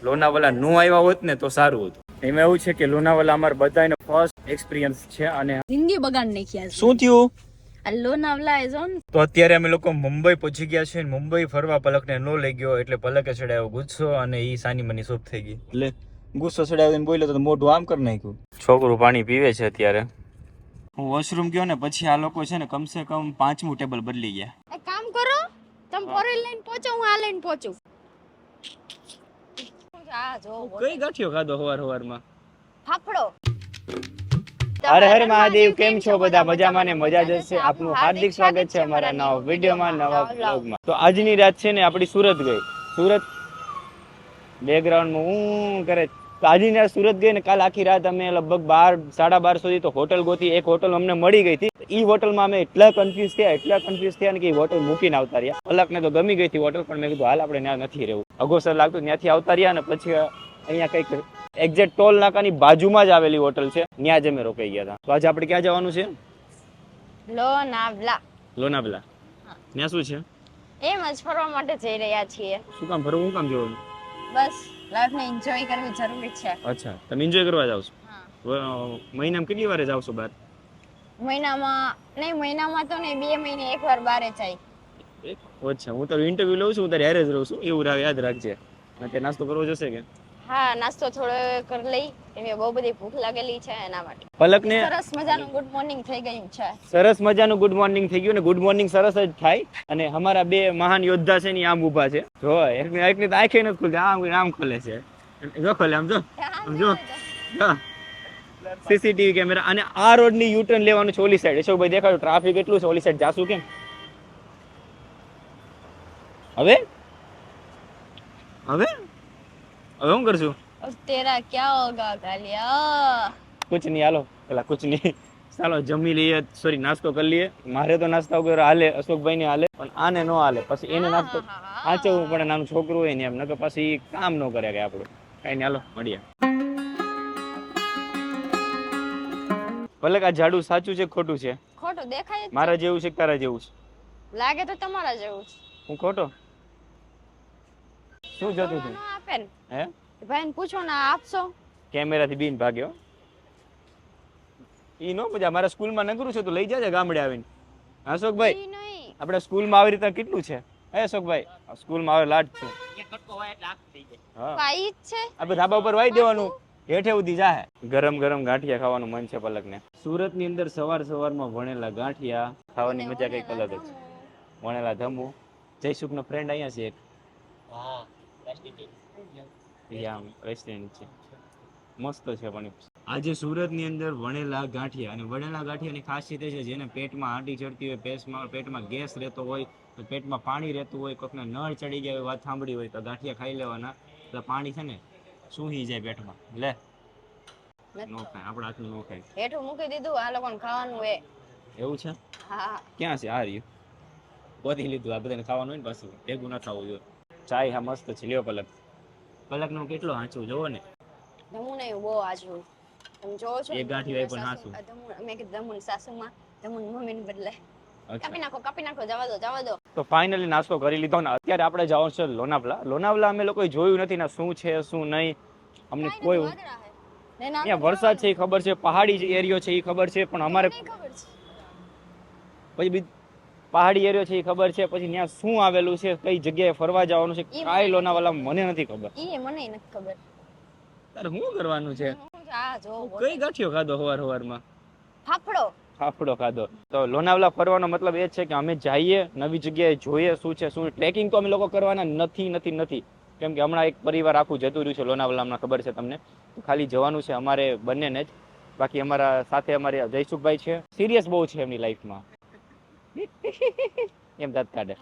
લોનાવાલા નો આવ્યા હોત ને તો સારું હતું. એમાં એવું છે કે લોનાવાલા અમારા બધાનો ફર્સ્ટ એક્સપિરિયન્સ છે અને જિંદગી બગાડ નાખી. શું થયું? Lonavala is on. તો અત્યારે અમે લોકો મુંબઈ પહોંચી ગયા છે. મુંબઈ ફરવા પલકને નો લઈ ગયો એટલે પલકે ચડાવ્યો ગુસ્સો અને ઈ સાની મની સૂપ થઈ ગઈ. એટલે ગુસ્સો ચડાવીને બોલ્યો તો મોઢું આમ કરી નાખ્યું. છોકરું પાણી પીવે છે અત્યારે. હું વોશરૂમ ગયો ને પછી આ લોકો છે ને કમસે કમ 5મું ટેબલ બદલી ગયા. એક કામ કરો, તમે ફોર વ્હીલ લઈને પહોંચો, હું આ લઈને પહોંચું. આ જો કઈ ગાંઠિયો ખાધો હવારમાં? ફાફડો. હર હર મહાદેવ. કેમ છો બધા? મજામાં ને મજા જ છે. આપનું હાર્દિક સ્વાગત છે અમારા નવા વિડીયોમાં, નવા બ્લોગમાં. તો આજની રાત છે ને આપણી સુરત ગઈ. સુરત બેકગ્રાઉન્ડમાં હું કરે. તો આજની રાત સુરત ગઈ ને કાલ આખી રાત અમે લગભગ 12 સાડા 12 સુધી તો હોટલ ગોતી. એક હોટલ અમને મળી ગઈ હતી. ઈ હોટલમાં અમે એટલા કન્ફ્યુઝ થયા ને કે હોટલ મૂકીને આવતા રહ્યા. કલાકને તો ગમી ગઈ હતી હોટલ, પણ મેં કીધું હાલ આપણે ત્યાં નથી રહેવું. અગોસર લાગતું ત્યાંથી આવતા રહ્યા ને પછી અહીંયા કંઈક એક્ઝેક્ટ ટોલ નાકાની બાજુમાં જ આવેલી હોટલ છે, ત્યાં જ અમે રોકાઈ ગયા હતા. તો આજે આપણે ક્યાં જવાનું છે? લોનાવલા. લોનાવલા. ત્યાં શું છે? એમ જ ફરવા માટે જઈ રહ્યા છીએ. શું કામ ફરવું? શું કામ જવાનું? બસ લાઈફને એન્જોય કરવી જરૂરી છે. અચ્છા, તમે એન્જોય કરવા જાવ છો? હા. મહિનામાં કેટલી વાર જાવ છો બહાર? મહિનામાં તો નહીં, 2 મહિને એકવાર બારે જાય. અચ્છા, હું તારું ઇન્ટરવ્યુ લઉં છું, હું તારી હારે જ રહું છું, એવું યાદ રાખજે. અત્યારે નાસ્તો કરવો જશે કે? હા, નાસ્તો થોડો કરી લઈ. એમે બહુ બધી ભૂખ લાગેલી છે એના માટે. પલકને સરસ મજાનું ગુડ મોર્નિંગ થઈ ગયું છે. સરસ મજાનું ગુડ મોર્નિંગ થઈ ગયું ને ગુડ મોર્નિંગ સરસ જ થાય. અને અમારા બે મહાન યોદ્ધા છે ને આમ ઊભા છે. જો એકની તો આંખે નથી ખુલતી, આમ ખોલે છે. જો ખોલે, આમ જો સીસીટીવી કેમેરા. અને આ રોડ ની યુ ટર્ન લેવાનું છે ઓલી સાઈડ. અશોકભાઈ દેખાડો ટ્રાફિક એટલું છે, ઓલી સાઈડ જાશું કેમ? હવે શું કરશું? તેરા ક્યા હોગા ગાલિયા? કુછ નહીં, હાલો પેલા કુછ નહીં, ચાલો જમી લઈએ. સોરી, નાસ્તો કરી લઈએ. મારે તો નાસ્તા વગર હાલે, અશોકભાઈ ને હાલે, પણ આને નો હાલે. પછી એને નાસ્તો સાચવવું પડે, નાનું છોકરું હોય ને એમ, નકર પછી કામ ન કરે કે આપણું કઈ નહીં. હાલો મળીએ. ભલે આ ઝાડુ સાચું છે ખોટું છે? ખોટું દેખાય છે. મારા જેવું છે કે તારા જેવું છે? લાગે તો તમારા જેવું છે. હું ખોટો? શું જતું તું? આપે ને હે ભાઈ ને પૂછો ને, આપશો? કેમેરાથી બીન ભાગ્યો. ઈ નો મજા. મારા સ્કૂલમાં નગરું છે, તો લઈ જાજે ગામડે આવીને. અશોકભાઈ, ઈ નહીં. આપણે સ્કૂલમાં આવી રીતે કેટલું છે? હે અશોકભાઈ, સ્કૂલમાં આવે લાટ છે. હા, કાઈ જ છે. આપણે ધાબા ઉપર વાઈ દેવાનું, હેઠે ઉધી જાહે. ગરમ ગરમ ગાંઠિયા ખાવાનું મન છે પલકને. સુરત ની અંદર સવારમાં વણેલા ગાંઠિયા ખાવાની મજા કઈક અલગ જ છે. વણેલા ધમુ. જયસુખ નો ફ્રેન્ડ અહીંયા છે એક. રેસ્ટોરન્ટ છે, મસ્ત છે. પણ આજે સુરત ની અંદર વણેલા ગાંઠિયા, અને વણેલા ગાંઠિયાની ખાસિયત એ છે જેને પેટમાં આંટી ચડતી હોય, પેટમાં ગેસ રહેતો હોય, પેટમાં પાણી રહેતું હોય, કોકને નળ ચડી ગયા હોય, વાત સાંભળી હોય, તો ગાંઠિયા ખાઈ લેવાના. એટલે પાણી છે ને સૂહી જાય પેટમાં. લે નો ખાય, આપણા હાથનું નો ખાય. હેઠું મૂકી દીધું, આ લોકોને ખાવાનું હે. એવું છે? હા. ક્યાં છે? આ રહ્યું, ગોતી લીધું. આ બધાને ખાવાનું હોય ને પાછું ભેગું ન થવું જોઈએ. ચાય હા મસ્ત છે. લ્યો પલકનો કેટલો હાંચું જોવો ને. ધમુ નહીં, બહુ આજુ. તમે જોવો છો? એક ગાંઠિયો પણ હાંચું. મેં કીધું ધમુની સાસુમાં, ધમુની મમ્મીને બદલે. કાપી નાખો, જવા દો. તો ફાઇનલી નાસ્તો કરી લીધો ને અત્યારે આપણે જવાનું છે લોનાવલા. લોનાવલા અમે લોકોએ જોયું નથી ને, શું છે શું નહીં અમને કોઈ. અહીંયા વરસાદ છે એ ખબર છે, પહાડી એરિયો છે એ ખબર છે, પણ અમારે પછી પહાડી એરિયો છે એ ખબર છે, પછી ત્યાં શું આવેલું છે, કઈ જગ્યાએ ફરવા જવાનું છે, કાઈ લોનાવાલા મને નથી ખબર. મને નથી ખબર. તારે શું કરવાનું છે? આ જો કઈ ગાંઠિયો ખાધો સવારમાં? ફાફડો ખાધો. તો લોનાવલા ફરવાનો મતલબ એ છે કે અમે જઈએ, નવી જગ્યાએ જોઈએ શું છે શું. ટ્રેકિંગ તો અમે લોકો કરવાના નથી, કેમ કે હમણાં એક પરિવાર આખું જતું રહ્યું છે લોનાવલામાં, ખબર છે તમને. ખાલી જવાનું છે અમારે બંનેને જ. બાકી અમારા સાથે અમારે જયસુખભાઈ છે, સિરિયસ બહુ છે એમની લાઈફમાં. એમ દાંત કાઢે.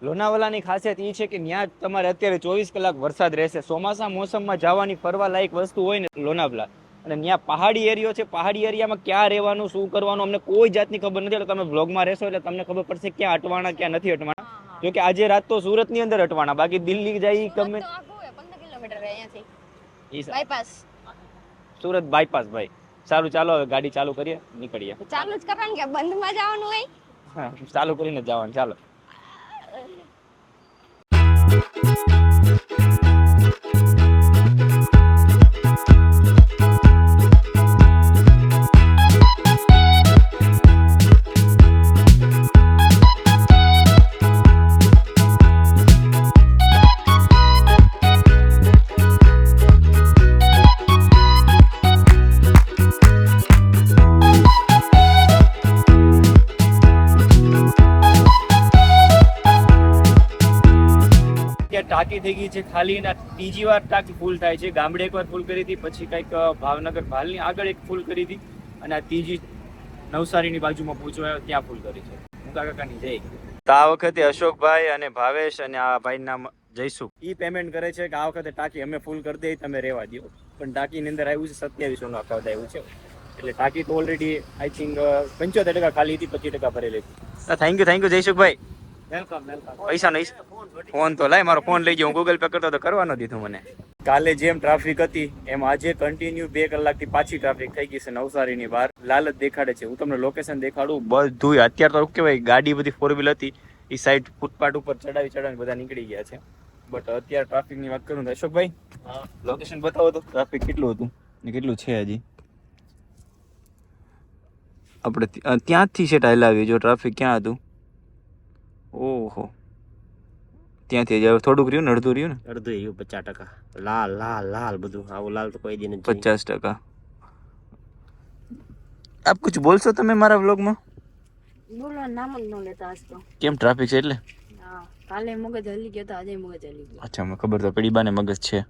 લોનાવાલાની ખાસિયત એ છે કે ત્યાં તમારે અત્યારે 24 કલાક વરસાદ રહેશે. ચોમાસા મોસમમાં જવાની ફરવા લાયક વસ્તુ હોય ને લોનાવલા. અને ત્યાં પહાડી એરિયો છે, પહાડી એરિયામાં ક્યાં રહેવાનું, શું કરવાનું અમને કોઈ જાતની ખબર નથી. એટલે તમે બ્લોગમાં રહેશો એટલે તમને ખબર પડશે ક્યાં અટવાના ક્યાં નથી અટવાના. જો કે આજે રાત તો સુરત ની અંદર અટવાના, બાકી દિલ્હી જાય ગમે. 15 કિલોમીટર અહીંયાથી બાયપાસ. સુરત બાયપાસ ભાઈ. સારું, ચાલો હવે ગાડી ચાલુ કરીએ, નીકળીએ. ચાલુ જ કરવાનું કે બંધમાં જવાનું હોય? હા, ચાલુ કરીને જવાનું. ચાલો. અત્યારે ટાંકી થઈ ગઈ છે ખાલી, એના ત્રીજી વાર ટાંકી ફૂલ થાય છે. ગામડે એકવાર ફૂલ કરી હતી, પછી કંઈક ભાવનગર ભાલની આગળ એક ફૂલ કરી હતી, અને આ ત્રીજી નવસારીની બાજુમાં પહોંચવા ત્યાં ફૂલ કરી છે. હું કાકાની જઈ. તો આ વખતે અશોકભાઈ અને ભાવેશ અને આ ભાઈ નામ જઈશું, ઈ પેમેન્ટ કરે છે કે આ વખતે ટાંકી અમે ફૂલ કરી દઈએ, તમે રહેવા દો. પણ ટાંકીની અંદર આવ્યું છે 2700 નો અકાઉન્ટ આવ્યું છે, એટલે ટાંકી તો ઓલરેડી આઈ થિંક 75% ખાલી હતી, 25% ભરેલી હતી. Thank you Jaysukhbhai. પૈસા નહીં, ફોન તો લાય, મારો ફોન લઈ જાઉં, ગૂગલ પે કરતો તો કરવાનો દીધું મને. કાલે જેમ ટ્રાફિક હતી એમ આજે કન્ટિન્યુ 2 કલાકથી પાછી ટ્રાફિક થઈ ગઈ છે નવસારીની બહાર. લાલ જ દેખાડે છે. હું તમને લોકેશન દેખાડું બધું. અત્યારે તો કેવાય ગાડી બધી 4 વ્હીલ હતી એ સાઈડ ફૂટપાથ ઉપર ચડાવી બધા નીકળી ગયા છે. બટ અત્યારે ટ્રાફિકની વાત કરું તો અશોકભાઈ લોકેશન બતાવો તો ટ્રાફિક કેટલું હતું ને કેટલું છે હજી. આપણે ત્યાંથી છે ટાઈલાવી, જો ટ્રાફિક ક્યાં હતું, ઓહો ત્યાંથી જ થોડુંક રહ્યું ને, અડધું રહ્યું ને, અડધું રહ્યું 50%. લાલ લાલ લાલ બધું આવું લાલ તો કોઈ દી નથી. 50%. આપ કુછ બોલશો તમે મારા વ્લોગમાં? બોલો, નામ જ ન લેતા આજ તો. કેમ ટ્રાફિક છે એટલે? હા, કાલે મગજ હલી ગયો તો આજે મગજ હલી ગયો. અચ્છા, મને ખબર તો પડી બાને મગજ છે.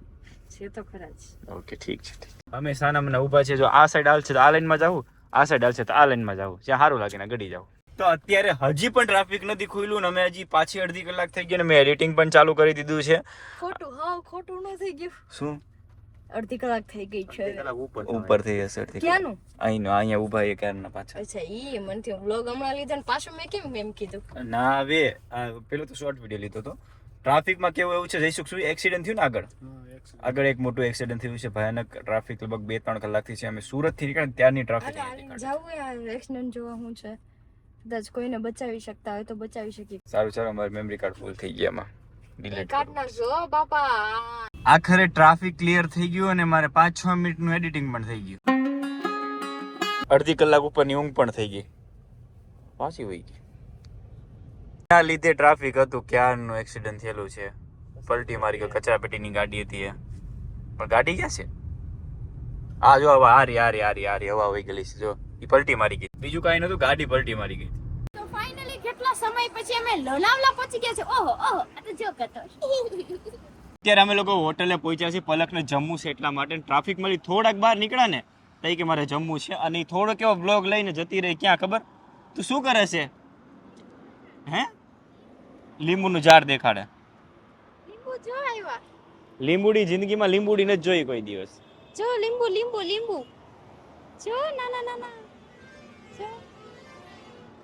છે તો ખરા જ. ઓકે ઠીક છે. અમે સાનામના ઊભા છે, જો આ સાઈડ આવશે તો આ લાઈનમાં જાવું, આ સાઈડ આવશે તો આ લાઈનમાં જાવું, જ્યાં સારું લાગે ને ગડી જાવ. તો અત્યારે હજી પણ ટ્રાફિક નથી ખુલ્યું ને અમે હજી પાછી અડધી કલાક થઈ ગઈ ને મેં એડિટિંગ પણ ચાલુ કરી દીધું છે. ખોટું, હા ખોટું ન થઈ ગયું. શું અડધી કલાક થઈ ગઈ છે. ઉપર થઈ હશે અડધી. ક્યાંનું? અહીંયા ઊભા એ ક્યારના પાછા. અચ્છા, ઈ મને વ્લોગ હમણાં લીધો ને પાછું મેં કેમ એમ કીધું? ના હવે પેલો તો શોર્ટ વિડિયો લીધો તો. ટ્રાફિકમાં કેવું એવું છે જયસુખ, શું એક્સિડન્ટ થયું ને આગળ એક મોટું એક્સિડન્ટ થયું છે, ભયાનક ટ્રાફિક લગભગ 2-3 કલાકથી છે. અમે સુરત થી નીકળ્યા ત્યારની ટ્રાફિક જાવું યાર, એક્સિડન્ટ જોવા હું છે, કદાચ કોઈને બચાવી શકતા હોય તો બચાવી શકીએ. સારું ચાલો, અમારી મેમરી કાર્ડ ફૂલ થઈ ગઈ, એમાં ડિલીટ કાઢ નાખજો બાપા. આખરે ટ્રાફિક ક્લિયર થઈ ગયું અને મારે 5-6 મિનિટનું એડિટિંગ પણ થઈ ગયું. અડધી કલાક ઉપરની ઊંઘ પણ થઈ ગઈ, પાછી વહી ગઈ. આ લીધે ટ્રાફિક હતું, ક્યારનું એક્સિડન્ટ થયેલું છે. પલટી મારી ગઈ, કચરા પેટીની ગાડી હતી એ, પણ ગાડી ક્યાં છે? આ જો હવે હારી હવા વહી ગયેલી છે, જો ઈ પલટી મારી ગઈ. બીજું કાંઈ નતું, ગાડી પલટી મારી ગઈ. તો ફાઇનલી કેટલા સમય પછી અમે લોનાવલા પહોંચી ગયા છે. ઓહો ઓહો, આ તો જો કતો. અત્યારે અમે લોકો હોટલે પહોંચ્યા છીએ, પલકને જમવું છે એટલા માટે. ટ્રાફિક મળી થોડાક બહાર નીકળ્યા ને તઈ કે મારે જમવું છે, અને થોડો કેવો બ્લોગ લઈને જતી રહી. ક્યાં ખબર? તું શું કરે છે? હે લીંબુનું ઝાડ દેખાડે. લીંબુ જો આવ્યા. લીંબુડી જિંદગીમાં લીંબુડી નથી જોઈ કોઈ દિવસ. જો લીંબુ લીંબુ લીંબુ જો નાના નાના જો.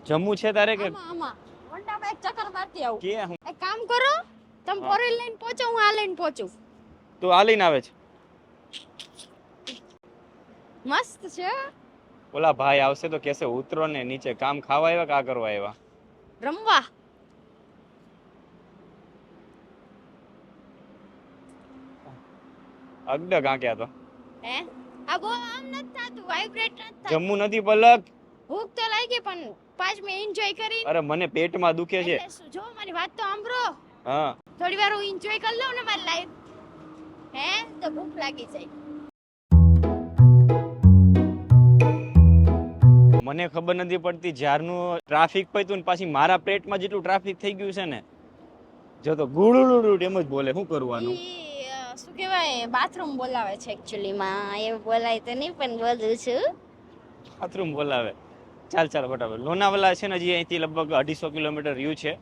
જમવું છે તારે કે આમાં વંડામાં એક ચક્કર મારતી આવું. કે હું એક કામ કરો, તમે ફોરેલ લઈને પહોંચો, હું આ લઈને પહોંચું. તો આ લઈને આવે છે? મસ્ત છે. ઓલા ભાઈ આવશે તો કેસે ઉતરો ને નીચે, કામ ખાવા આવ્યા કા કરવા આવ્યા? રમવા. અગડ કાં ક્યાં તો હે આ બો આમ નથી થાતું, વાઇબ્રેટ નથી થાતું. જમવું નથી પલક? ભૂખ તો લાગી પણ 5 મિનિટ એન્જોય કરી. અરે મને પેટમાં દુખે છે. જો મારી વાત તો સાંભળો. હા, થોડી વાર હું એન્જોય કરી લઉં ને મારી લાઈફ, હે તો ભૂખ લાગી જાય. મને ખબર નથી પડતી, જ્યારનું ટ્રાફિક પત્યું ને પાછી મારા પેટમાં જેટલું ટ્રાફિક થઈ ગયું છે ને, જો તો ગુડુડુડ એમ જ બોલે. શું કરવાનું? શું કહેવાય, બાથરૂમ બોલાવે છે એક્ચ્યુઅલી માં. એવું બોલાય તો નહીં પણ બોલું છું. બાથરૂમ બોલાવે. ચાલ ફટાફટ. લોનાવાલા છે ને હજી અહીંથી લગભગ 250 કિલોમીટર રહ્યું છે,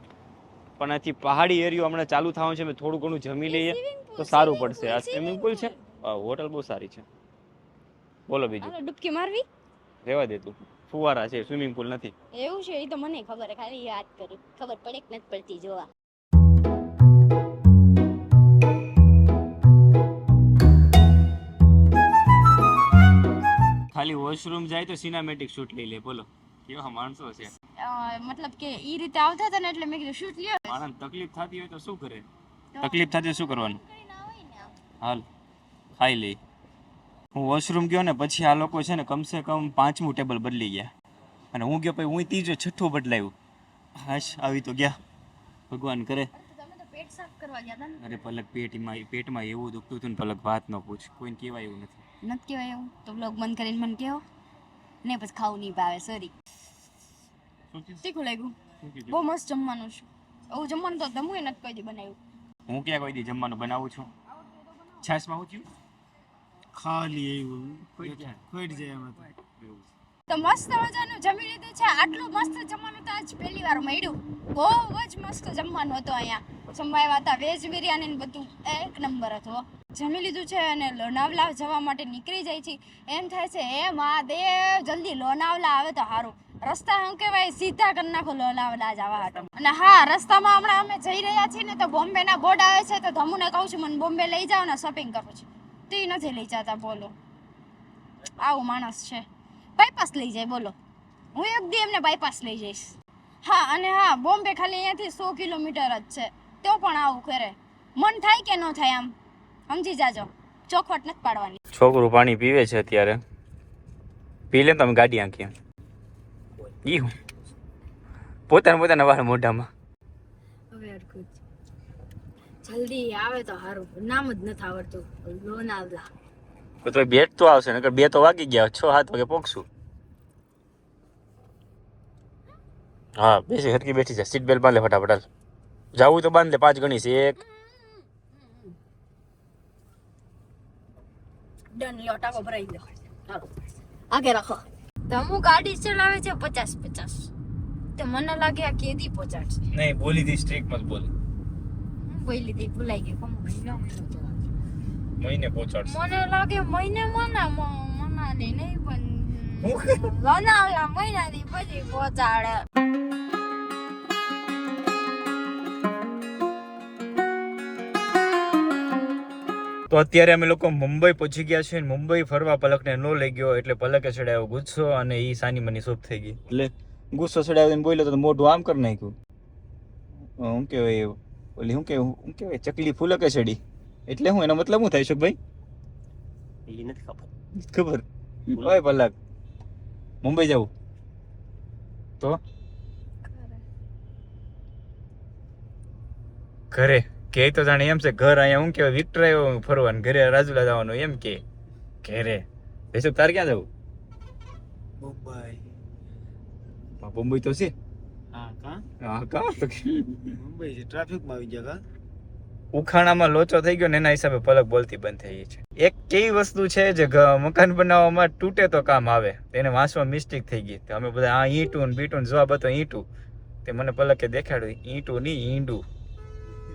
પણ અહીંથી પહાડી એરિયો હમણાં ચાલુ થવાનું છે. થોડું ઘણું જમી લઈએ તો સારું પડશે. આ સ્વિમિંગ પુલ છે, હોટલ બહુ સારી છે. બોલો બીજું. ડૂબકી મારવી? રહેવા દે તું, ફુવારા છે, સ્વિમિંગ પુલ નથી. એવું છે? એ તો મને ખબર છે, ખાલી યાદ કરી, ખબર પડે કે નથી પડતી જોવા. ખાલી વોશરૂમ જાય તો સિનેમેટિક શૂટ લઈ લે. બોલો કેવા માણસો છે. મતલબ કે ઈ રીતે આવતા હતા ને એટલે મેં કીધું શૂટ લ્યો. માણસ તકલીફ થતી હોય તો શું કરે? તકલીફ થતી શું કરવાનું? હાલ ખાઈ લે. હું વોશરૂમ ગયો ને પછી આ લોકો છે ને કમસે કમ 5મું ટેબલ બદલી ગયા, અને હું ગયો પછી હું 3-6 બદલાયું. હાશ આવી તો ગયા, ભગવાન કરે. પેટ સાફ કરવા ગયા હતા ને? અરે પલક પેટમાં એવું દુખતું હતું ને પલક, વાત ન પૂછ. કોઈને કહેવાય એવું નથી. નથી કહેવાય એવું તો બ્લોગ બંધ કરીને મને કહો ને, પછી ખાવું નહીં ભાવે. સોરી. તીખું લાગ્યું? બહુ મસ્ત જમવાનું છે. એવું જમવાનું તો દમુએ નથી કોઈ દી બનાવ્યું. હું ક્યાં કોઈ દી જમવાનું બનાવું છું. છાશમાં હું થયું? ખાલી એવું ખોટ જાય એમાં તો મસ્ત મજાનું જમી લીધું છે. આટલું મસ્ત જમવાનું તો આજ પહેલી વાર મળ્યું. બહુ જ મસ્ત જમવાનું હતું અહીંયા. જમવા હતા વેજ બિરયાની ને બધું એક નંબર હતું. જમી લીધું છે અને લોનાવલા જવા માટે નીકળી જાય છે. એમ થાય છે હે મહાદેવ જલ્દી લોનાવલા આવે તો સારું. રસ્તા શું કહેવાય સીધા કરી નાખો લોનાવલા જવા હાટો. અને હા રસ્તામાં હમણાં અમે જઈ રહ્યા છીએ ને તો બોમ્બેના બોર્ડ આવે છે તો ધમુને કહું છું મને બોમ્બે લઈ જાઓ ને શોપિંગ કરવું છે. તે નથી લઈ જતા બોલો. આવું માણસ છે. બાયપાસ લઈ જાય બોલો. હું એક દી એમને બાયપાસ લઈ જઈશ. હા અને હા બોમ્બે ખાલી અહીંયાથી 100 કિલોમીટર જ છે તો પણ આવું કરે. મન થાય કે ન થાય આમ સમજી જાજો. ચોખવટ નથી પાડવાની. છોકરું પાણી પીવે છે અત્યારે. પી લે તમે ગાડી આંકી ઈ હું પોતાના વાળ મોઢામાં. હવે અડકું જલ્દી આવે તો સારું. નામ જ નથી આવડતું લોનાવલા. તો બેટ તો આવશે નકર 2 તો વાગી ગયા. 6-7 વાગે પહોંચશું. હા બેસી હરકી બેઠી જા. સીટ બેલ્ટ બાંધ લે ફટાફટ. જાવું તો બાંધ લે. 5 ગણી છે. 1 ડન લ્યો ટાકો ભરાઈ ગયો. ચાલો આગે રાખો. તો હું ગાડી ચલાવે છે 50-50. તો મને લાગે આ કેદી પહોંચાડશે. નહીં બોલી દી સ્ટ્રીક મત બોલ. હું બોલી દી ભૂલાઈ ગઈ. કોમ મહિને પહોંચાડશે. મને લાગે મહિને મનાની નહીં પણ લોનાવલા મહિનાથી પછી પહોંચાડે. તો અત્યારે અમે લોકો મુંબઈ પહોંચી ગયા છે. મુંબઈ ફરવા પલકને ન લઈ ગયો એટલે પલકે ચડાવ્યો ગુસ્સો અને ઈ સાની મની શોપ થઈ ગઈ. એટલે ગુસ્સો ચડાવ્યો બોલ્યો તો મોઢું આમ કરી નાખ્યું. શું કહેવાય ઓલી શું કહેવાય ચકલી ફૂલકે ચડી એટલે હું એનો મતલબ શું થાય છે ભાઈ? એ નથી ખબર. ઓય પલક મુંબઈ જવું તો ઘરે કે તો જાણે એમ છે ઘર અહીંયા હું કેવાય વિક્ટર આવ્યો ફરવાનું ઘરે રાજુલા જવાનું એમ કે ઘરે બેસો. તાર ક્યાં જવું? મુંબઈ. મુંબઈ તો છે. હા કા મુંબઈ છે ટ્રાફિકમાં આવી ગયા ઉખાણામાં લોચો થઈ ગયો ને એના હિસાબે પલક બોલતી બંધ થઈ ગઈ છે. એક કેવી વસ્તુ છે જે મકાન બનાવવામાં તૂટે તો કામ આવે. એને વાંચવા મિસ્ટેક થઈ ગઈ. અમે બધા આ ઈંટું ને બીટું જવાબ હતો ઈંટું. તે મને પલકે દેખાડ્યું ઈંટું નહીં ઈંડું.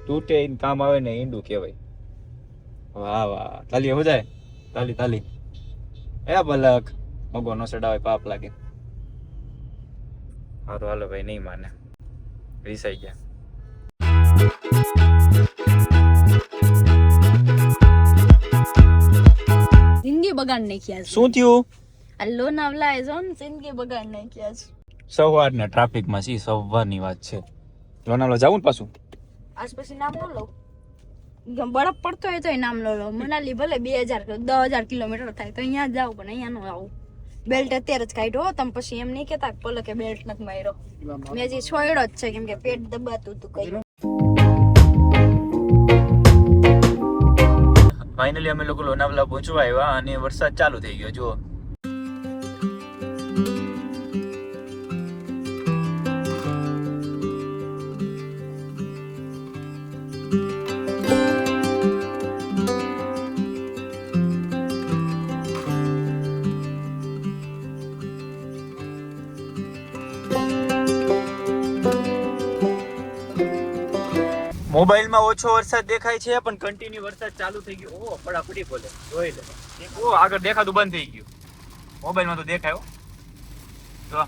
તૂટે કામ આવે ને ઈંડું કહેવાય. વાહ વાહ તાલી હો જાય. તાલી એ પલક મગો નો ચડાવે પાપ લાગે. હારું હાલો ભાઈ નહીં માને રીસાઈ ગયા. જિંદગી બગાડ નાખ્યા છે. શું થયું? આ લોનાવલા એ જો ને જિંદગી બગાડ નાખ્યા છે. સવારના ટ્રાફિકમાં સી સવારની વાત છે. લોનાવલા જાવું ને પાછું આજ પછી નામ ન લો. બરફ પડતો હોય તો નામ લો. મનાલી ભલે 10,000 કિલોમીટર થાય તો અહીંયા જાવ પણ અહીંયા નો આવું. બેલ્ટ અત્યારે જ કાઢ્યો તમે પછી એમ નહીં કેતા પલકે બેલ્ટ નથી માર્યો. મેં હજી છોડ્યો જ છે કેમ કે પેટ દબાતું હતું કઈ. ફાઇનલી અમે લોકો લોનાવલા પહોંચવા આવ્યા અને વરસાદ ચાલુ થઈ ગયો. જુઓ મોબાઈલમાં ઓછો વરસાદ દેખાય છે પણ કન્ટિન્યુ વરસાદ ચાલુ થઈ ગયો. ઓહો પડાપડી બોલે જોઈ લે. ઓ આગળ દેખાતું બંધ થઈ ગયું. મોબાઈલમાં તો દેખાયો. જો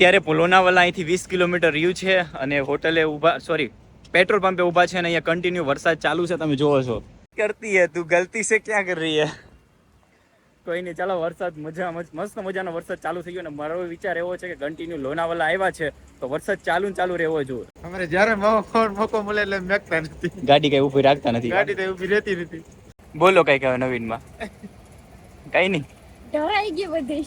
અત્યારે લોનાવાલા અહીંથી 20 કિલોમીટર રહ્યું છે અને હોટલે પેટ્રોલ પંપે ઊભા છે અને અહીંયા કન્ટિન્યુ વરસાદ ચાલુ છે. તમે જોવો છો. કરતી હે તું ગલતી સે ક્યાં કર રહી હે? કોઈ નહીં, ચાલો વરસાદ મસ્ત મજાનો વરસાદ ચાલુ થઈ ગયો ને મારો વિચાર એવો છે કે કન્ટિન્યુ લોનાવાલા આવ્યા છે તો વરસાદ ચાલુ ને ચાલુ રહેવો જોઈએ. અમારે જ્યારે મોકો મળે એટલે મેકતા નથી. ગાડી કઈ ઊભી રાખતા નથી. ગાડી તો ઊભી રહેતી નથી. બોલો કઈ કહેવાય નવીનમાં? કઈ નહીં, ડરાઈ ગઈ બધી.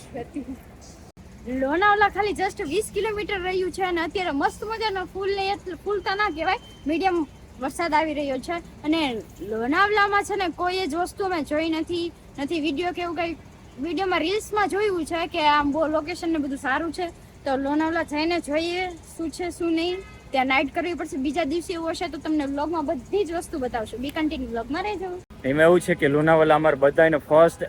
લોનાવાલા ખાલી જસ્ટ 20 કિલોમીટર રહ્યું છે અને અત્યારે મસ્ત મજાનો ફૂલતા ના કહેવાય, મીડિયમ વરસાદ આવી રહ્યો છે. અને લોનાવલામાં છે ને કોઈ જ વસ્તુ અમે જોઈ નથી વિડીયો કે એવું કઈ વિડીયોમાં રીલ્સમાં જોયું છે કે આમ બહુ લોકેશન ને બધું સારું છે, તો લોનાવલા જઈને જોઈએ શું છે શું નહીં. ત્યાં નાઇટ કરવી પડશે, બીજા દિવસે એવું હશે તો તમને વ્લોગમાં બધી જ વસ્તુ બતાવશું. બી કન્ટિન્યુ વ્લોગમાં રહેજો. એમાં એવું છે કે લોનાવાલા અમારા બધાનો ફર્સ્ટ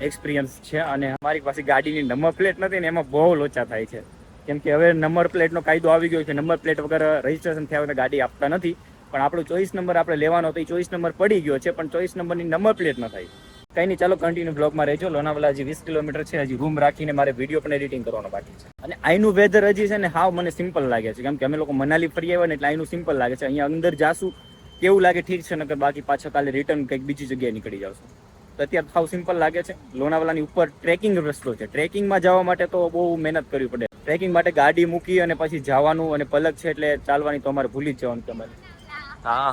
એક્સપિરિયન્સ છે અને અમારી પાસે ગાડીની નંબર પ્લેટ નથી ને એમાં બહુ લોચા થાય છે, કેમ કે હવે નંબર પ્લેટનો કાયદો આવી ગયો છે. નંબર પ્લેટ વગર રજીસ્ટ્રેશન થયા વગર ગાડી આપતા નથી, પણ આપણો ચોઈસ નંબર આપણે લેવાનો હતો, એ ચોઈસ નંબર પડી ગયો છે પણ ચોઈસ નંબરની નંબર પ્લેટ ન થાય. કંઈ નહીં, ચાલો કન્ટિન્યુ બ્લોગમાં રહેજો. લોનાવાલા હજી 20 કિલોમીટર છે, હજી રૂમ રાખીને મારે વિડીયો પણ એડિટિંગ કરવાનો બાકી છે. અને અહીંનું વેધર હજી છે ને હાવ મને સિમ્પલ લાગે છે, કેમ કે અમે લોકો મનાલી ફરી આવ્યા ને એટલે અહીંનું સિમ્પલ લાગે છે. અહીંયા અંદર જાશું કેવું લાગે ઠીક છે, નકર બાકી પાછા કાલે રિટર્ન કંઈક બીજી જગ્યાએ નીકળી જાવશું. તો અત્યારે હાવ સિમ્પલ લાગે છે. લોનાવાલાની ઉપર ટ્રેકિંગ રસ્તો છે, ટ્રેકિંગમાં જવા માટે તો બહુ મહેનત કરવી પડે. ટ્રેકિંગ માટે ગાડી મૂકી અને પછી જવાનું, અને પલક છે એટલે ચાલવાની તો અમારે ભૂલી જ જવાનું તમારે. હા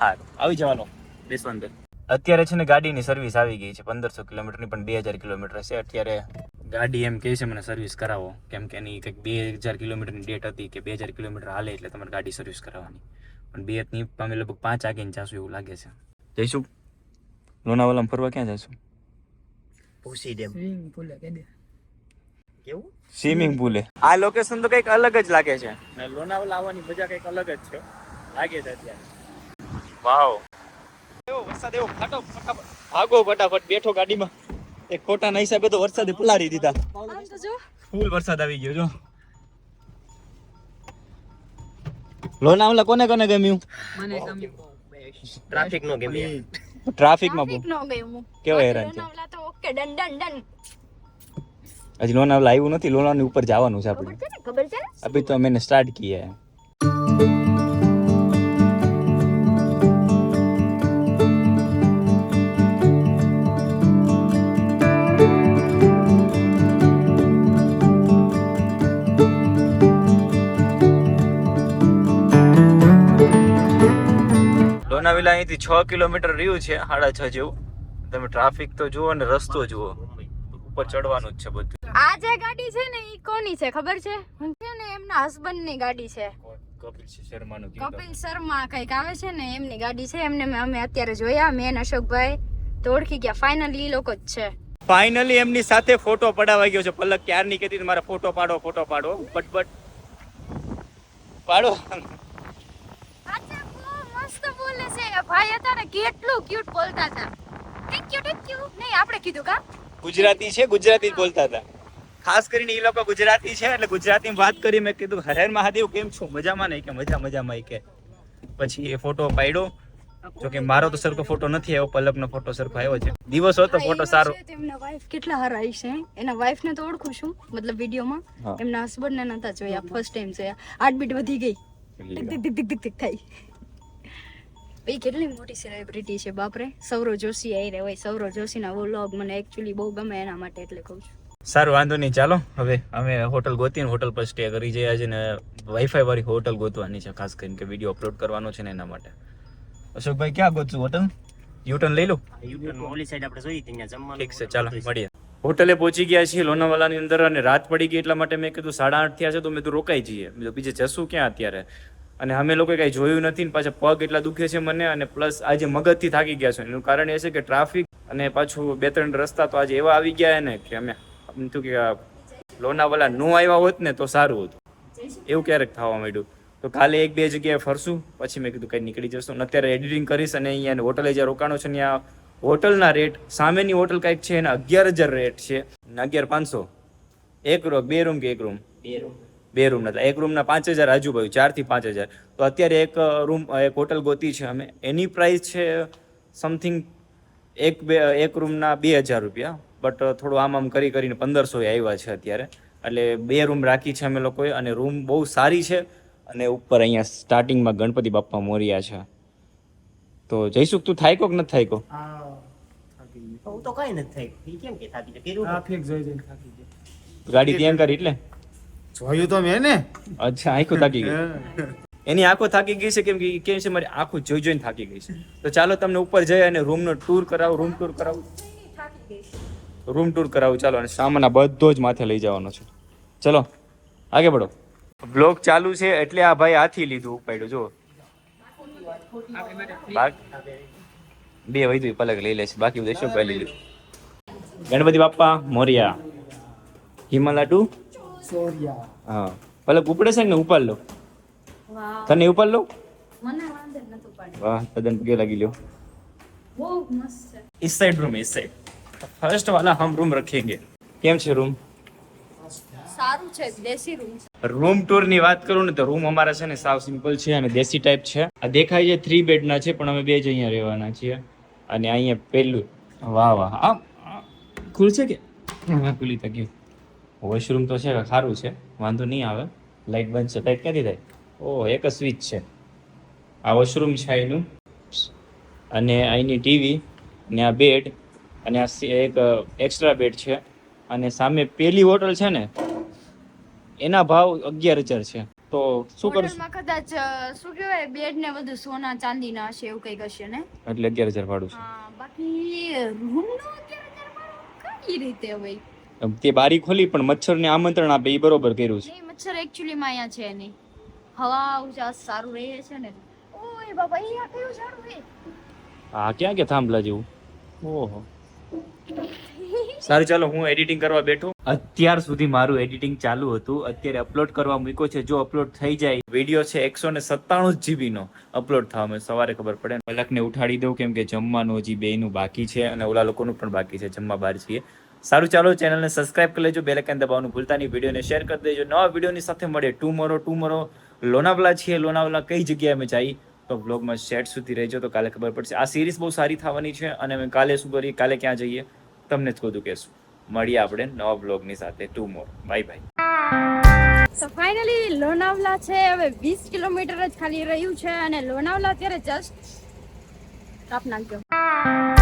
હા, આવી જવાનો બેસવાનું. અત્યારે છે ને ગાડીની સર્વિસ આવી ગઈ છે 1500 કિલોમીટરની, પણ 2000 કિલોમીટર છે અત્યારે. ગાડી એમ કહે છે મને સર્વિસ કરાવો, કેમ કે એની કંઈક 2000 કિલોમીટરની ડેટ હતી કે 2000 કિલોમીટર હાલે એટલે તમારે ગાડી સર્વિસ કરાવવાની. પણ બે અમે લગભગ 5 આગીને જાશું એવું લાગે છે. જઈશું લોનાવાલામાં ફરવા, ક્યાં જઈશું? પૂછી ડેમ. કેવું? સ્વિમિંગ પુલે. આ લોકેશન તો કંઈક અલગ જ લાગે છે. લોનાવાલા આવવાની મજા કંઈક અલગ જ છે લાગે છે અત્યારે. વાવ, એવો વરસાદ, એવો ફટાફટ ભાગો, ફટાફટ બેઠો ગાડીમાં. એક ખોટાના હિસાબે તો વરસાદે પલાળી દીધા. ફૂલ વરસાદ આવી ગયો જો. લોનાવાલા કોને કોને ગમ્યું? મને ગમ્યું. ટ્રાફિક નો ગમે. ટ્રાફિકમાં બહુ નો ગયું. કેવા હેરાન છે. લોનાવાલા તો ઓકે, ડન. હજી લોનાવાલા આવ્યું નથી, લોનાની ઉપર જવાનું છે આપણે. ખબર છે? અભી તો मैंने स्टार्ट किया है. લોનાવાલા અહીંથી 6 કિલોમીટર રહ્યું છે, 6.5 જેવું. તમે ટ્રાફિક તો જુઓ ને રસ્તો જુઓ, ઉપર ચડવાનું જ છે બધું. આ જે ગાડી છે ને ઈ કોની છે ખબર છે? છે ને એમના હસબન્ડ ની ગાડી છે. કપિલ શર્મા કઈક આવે છે ને એમની ગાડી છે. એમને અમે અત્યારે જોયા, મેન અશોકભાઈ તો ઓળખી ગયા. ફાઇનલી ઈ લોકો જ છે. ફાઇનલી એમની સાથે ફોટો પડાવાઈ ગયો છે. પલક ક્યારની કહેતી હતી મારા ફોટો પાડો બટ પાડો. અચ્છા, બહુ મસ્ત બોલે છે ભાઈ. હતા ને કેટલું ક્યુટ બોલતા હતા. થેન્ક યુ નહીં, આપણે કીધું કા ગુજરાતી છે, ગુજરાતી જ બોલતા હતા. ખાસ કરીને એ લોકો ગુજરાતી છે એટલે ગુજરાતીમાં વાત કરી. મેં કીધું હર હર મહાદેવ કેમ છો, મજામાં? નહીં કે મજામાં. કે પછી એ ફોટો પાડ્યો. જો કે મારો તો સરખો ફોટો નથી આવ્યો, પલકનો ફોટો સરખો આવ્યો છે. દિવસ હતો ફોટો સારો. એમના વાઈફ કેટલા હારા છે. એના વાઈફ ને તો ઓળખું છું, મતલબ વિડીયોમાં. એમના હસબન્ડ ને નતા જોયા, ફર્સ્ટ ટાઈમ જોયા. હાર્ટબીટ વધી ગઈ, ટીક થાય. ભાઈ કેટલી મોટી સેલિબ્રિટી છે બાપરે. સૌરવ જોશી આવી રહ્યા હોય. સૌરવ જોશીના વ્લોગ મને એકચ્યુઅલી બહુ ગમે એના માટે એટલે કહું છું. સારું, વાંધો નહીં. ચાલો હવે અમે હોટલ ગોતીને હોટલ પર સ્ટે કરી જઈએ છે ને વાઈફાઈ વાળી હોટલ ગોતવાની છે, ખાસ કરીને કે વિડીયો અપલોડ કરવાનો છે ને એના માટે. અશોકભાઈ ક્યાં ગોતશું હોટલ? યુટર્ન લઈ લો. યુટર્ન ઓલી સાઈડ આપણે જોઈ ત્યાં જમવાનું. ઠીક છે, ચાલો મળીએ. હોટલે પહોંચી ગયા છીએ લોનાવાલાની અંદર અને રાત પડી ગઈ એટલા માટે મેં કીધું 8:30 થયા છે તો મેં તો રોકાઈ જઈએ. બીજે જશું ક્યાં અત્યારે? અને અમે લોકો કઈ જોયું નથી ને પાછા પગ એટલા દુખે છે મને, અને પ્લસ આજે મગજથી થાકી ગયા છે. એનું કારણ એ છે કે ટ્રાફિક અને પાછું 2-3 રસ્તા તો આજે એવા આવી ગયા ને કે અમે લોનાવાલા નો આવ્યા હોત ને તો સારું હતું. એવું ક્યારેક થવા માંડ્યું. તો કાલે 1-2 જગ્યાએ ફરશું, પછી મેં કીધું કંઈ નીકળી જશું. અત્યારે એડિટિંગ કરીશ અને અહીંયા હોટલે જ્યાં રોકાણો છે ત્યાં હોટલના રેટ, સામેની હોટલ કંઈક છે એના 11,000 રેટ છે, 11,500. 2 રૂમ કે 1 રૂમ? 2 રૂમ નથી, 1 રૂમના 5,000 આજુબાજુ, 4 થી 5,000. તો અત્યારે એક હોટલ ગોતી છે અમે, એની પ્રાઇસ છે સમથિંગ એક રૂમના 2,000 રૂપિયા. બટ થોડું આમ કરીને 1,500 આવ્યા છે અત્યારે. એટલે 2 રૂમ રાખી છે અમે લોકોએ, અને રૂમ બહુ સારી છે. અને ઉપર અહીંયા સ્ટાર્ટિંગમાં ગણપતિ બાપ્પા મોર્યા છે. તો જઈશું. તું થાય કો કે નથી થાય કો? હું તો કઈ નથી થઈ કેમ કે થાકી જાય કીધું ટ્રાફિક જોઈ જોઈને થાકી ગયા. ગાડી ત્યાં કરી એટલે જોયું તો મેં ને અચ્છા આંખો થાકી ગઈ. એની આંખો થાકી ગઈ છે કેમ કે કેમ છે મારી આંખો જોઈ જોઈને થાકી ગઈ છે. તો ચાલો તમને ઉપર જઈ અને રૂમનો ટૂર કરાવું, રૂમ ટૂર કરાવું, રૂમ ટૂર કરાવું. ચાલો અને સામાન આ બધો જ માથે લઈ જવાનો છે. ચલો આગે બઢો. બ્લોગ ચાલુ છે એટલે આ ભાઈ હાથી લીધું ઉપાડ્યું જો. બે વૈદ્ય પલક લઈ લેશે બાકી બધું શું પહેલી લીધું. ગણપતિ બાપ્પા મોરિયા. હિમાલય ટુ હા પલક ઉપડે છે ને ઉપાડ લો. તને ઉપાડ લો. મને વાંધો નતું પાડી. વાહ તદન પગે લાગી લ્યો. બહુ મસ્ત છે. इस साइड रूम इस साइड फर्स्ट वाला हम रूम रखेंगे. કેમ છે રૂમ? સારું છે, દેશી રૂમ છે. રૂમ ટૂર ની વાત કરું ને તો રૂમ અમારા છે ને સાવ સિમ્પલ છે અને દેશી ટાઈપ છે. આ દેખાય છે 3 બેડ ના છે પણ અમે 2 જ અહીંયા રહેવાના છીએ. અને અહીંયા પેલું વાહ વાહ આ ખુલશે કે ખુલી તક્યું. વોશરૂમ તો છે સારું છે વાંધો નહીં આવે. લાઈટ બંધ છે લાઈટ ક્યાંથી થાય? ઓહ એક જ સ્વિચ છે. આ વોશરૂમ છે એનું અને અહીંની ટીવી ને આ બેડ અને આ એક એક્સ્ટ્રા બેડ છે. અને સામે પેલી હોટલ છે ને એના ભાવ 11,000 છે. તો શું કરશું? હોટલમાં કદાચ શું કહેવાય બેડ ને બધું સોના ચાંદી ના હશે એવું કંઈક હશે ને. એટલે 11,000 ભાડું છે. હા બાકી રૂમ નો 11,000 કઈ રીતે હોય? તે બારી ખોલી પણ મચ્છરને આમંત્રણ આપે એ બરોબર કર્યું છે. નહીં મચ્છર એકચ્યુઅલી માં અહીંયા છે નહીં. હવા ઉજાસ સારું રહે છે ને. ઓય બાબા અહીંયા કયું સારું રહે? હા ક્યાં કે થાંભલા જેવું. ઓહો સારું ચાલો હું એડિટિંગ કરવા બેઠો. અત્યાર સુધી મારું એડિટિંગ ચાલુ હતું. અત્યારે અપલોડ કરવા મૂક્યો છે. જો અપલોડ થઈ જાય વિડીયો છે 197 GB નો અપલોડ થવા મને સવારે ખબર પડે. પલકને ઉઠાડી દઉં કેમ કે જમવાનું હજી બેયનું બાકી છે અને ઓલા લોકોનું પણ બાકી છે જમવા બહાર છીએ. સારું ચાલો ચેનલને સબસ્ક્રાઇબ કરી લેજો, બેલ આઇકન દબાવવાનું ભૂલતા નહીં, વિડીયોને શેર કરી દેજો. નવા વિડીયોની સાથે મળે ટુમોરો લોનાવલા છીએ. લોનાવલા કઈ જગ્યાએ અમે જઈએ તો બ્લોગમાં શેર સુધી રહેજો તો કાલે ખબર પડશે. આ સિરીઝ બહુ સારી થવાની છે અને અમે કાલે શું કરીએ કાલે ક્યાં જઈએ તમને જ બધું કહેશું. મળીએ આપણે નવા બ્લોગની સાથે ટુમોરો. Bye bye. તો ફાઇનલી લોનાવલા છે હવે 20 કિલોમીટર જ ખાલી રહ્યું છે અને લોનાવલા અત્યારે જસ્ટ કાપ નાખ્યો.